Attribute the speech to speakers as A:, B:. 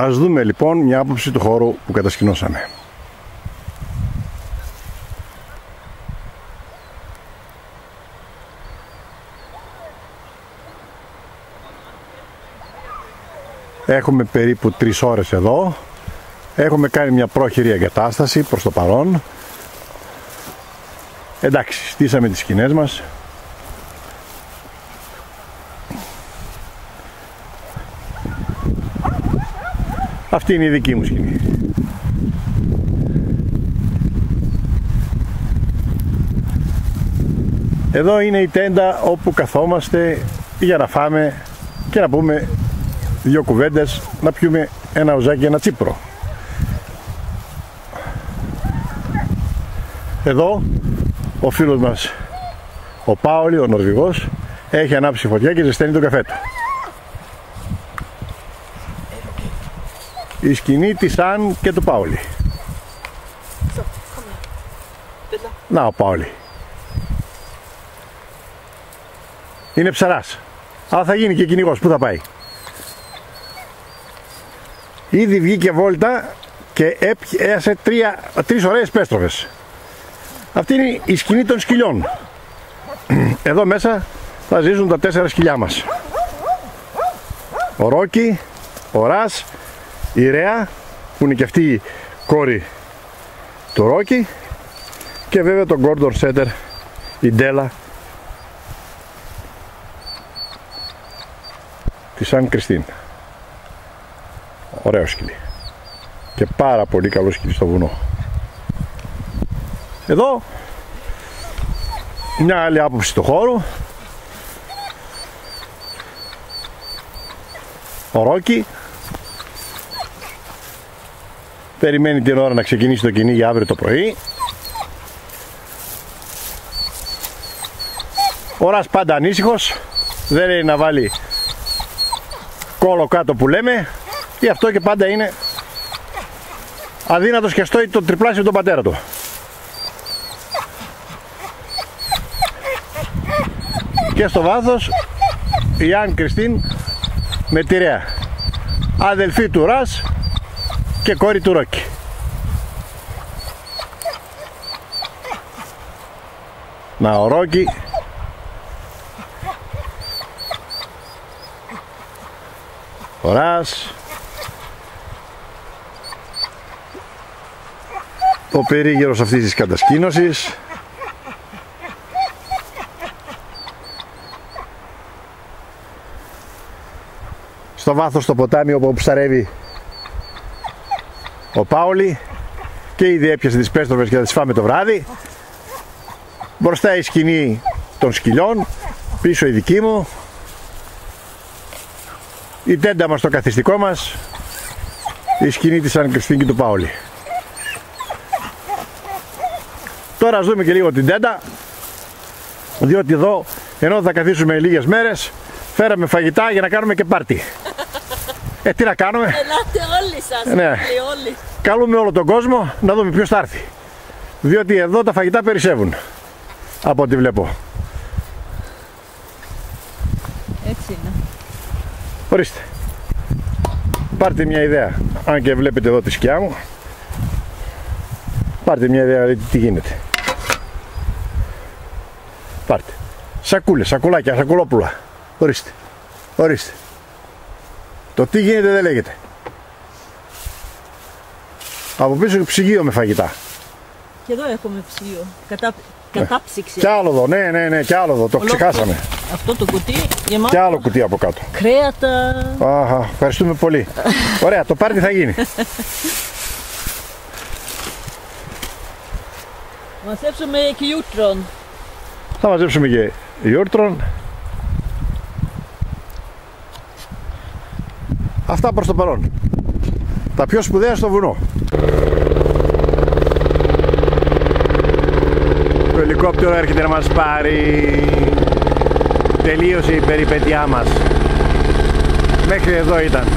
A: Ας δούμε λοιπόν μια άποψη του χώρου που κατασκηνώσαμε. Έχουμε περίπου 3 ώρες εδώ. Έχουμε κάνει μια πρόχειρη εγκατάσταση προς το παρόν. Εντάξει, στήσαμε τις σκηνές μας. Αυτή είναι η δική μου σκηνή. Εδώ είναι η τέντα όπου καθόμαστε για να φάμε και να πούμε δύο κουβέντες, να πιούμε ένα ουζάκι, ένα τσίπρο. Εδώ ο φίλος μας ο Πάολη, ο Νορβηγός, έχει ανάψει φωτιά και ζεσταίνει τον καφέ του. Η σκηνή της Αν και του Πάολη. Να ο Πάολη. Είναι ψαράς. Αλλά θα γίνει και κυνηγός. Πού θα πάει? Ήδη βγήκε βόλτα και έασε 3 ωραίες πέστροφες. Αυτή είναι η σκηνή των σκυλιών. Εδώ μέσα θα ζήσουν τα 4 σκυλιά μας. Ο Ρόκι, ο Ρας, η Ρέα που είναι και αυτή η κόρη του Ρόκι, και βέβαια τον Gordon Setter, η Ντέλα τη Σαν Κριστίν. Ωραίο σκυλί και πάρα πολύ καλό σκυλί στο βουνό. Εδώ μια άλλη άποψη του χώρου. Ο Ρόκι περιμένει την ώρα να ξεκινήσει το κυνήγι αύριο το πρωί. Ο Ρας πάντα ανήσυχος, δεν λέει να βάλει κόλο κάτω που λέμε, γι' αυτό και πάντα είναι αδύνατος και στόει τον τριπλάσιο τον πατέρα του. Και στο βάθος η Αν Κριστίν με τη Ρέα, αδελφή του Ρας και κόρη του Ρόκι. Να ο Ρόκι ο Ρας, ο περίγυρος αυτής της κατασκήνωσης. Στο βάθος το ποτάμι όπου ψαρεύει ο Πάολη και ήδη έπιασε τις πέστροφες και θα τις φάμε το βράδυ. Μπροστά η σκηνή των σκυλιών, πίσω η δική μου, η τέντα μας, το καθιστικό μας, η σκηνή της Αν Κριστίν και του Πάολη. Τώρα ας δούμε και λίγο την τέντα, διότι εδώ ενώ θα καθίσουμε λίγες μέρες φέραμε φαγητά για να κάνουμε και πάρτι. Τι να κάνουμε?
B: Ελάτε όλοι σας,
A: ναι.
B: όλοι.
A: Καλούμε όλο τον κόσμο να δούμε ποιος θα έρθει, διότι εδώ τα φαγητά περισσεύουν από ό,τι βλέπω.
B: Έτσι είναι.
A: Ορίστε, πάρτε μια ιδέα, αν και βλέπετε εδώ τη σκιά μου, πάρτε μια ιδέα τι γίνεται. Πάρτε σακούλες, σακουλάκια, σακουλόπουλα. Ορίστε, ορίστε. Το τι γίνεται δεν λέγεται. Από πίσω ψυγείο με φαγητά.
B: Και εδώ έχουμε ψυγείο. Κατάψυξη.
A: Κι άλλο εδώ, ναι, κι άλλο εδώ, το ξεχάσαμε.
B: Αυτό το κουτί γεμάτο.
A: Κι άλλο κουτί από κάτω.
B: Κρέατα.
A: Αχα, ευχαριστούμε πολύ. Ωραία, το πάρτι θα γίνει.
B: Μαζέψουμε και γιούτρον.
A: Θα μαζέψουμε και γιούρτρον. Αυτά προς το παρόν. Τα πιο σπουδαία στο βουνό. Το ελικόπτερο έρχεται να μας πάρει. Τελείωσε η περιπέτειά μας. Μέχρι εδώ ήταν.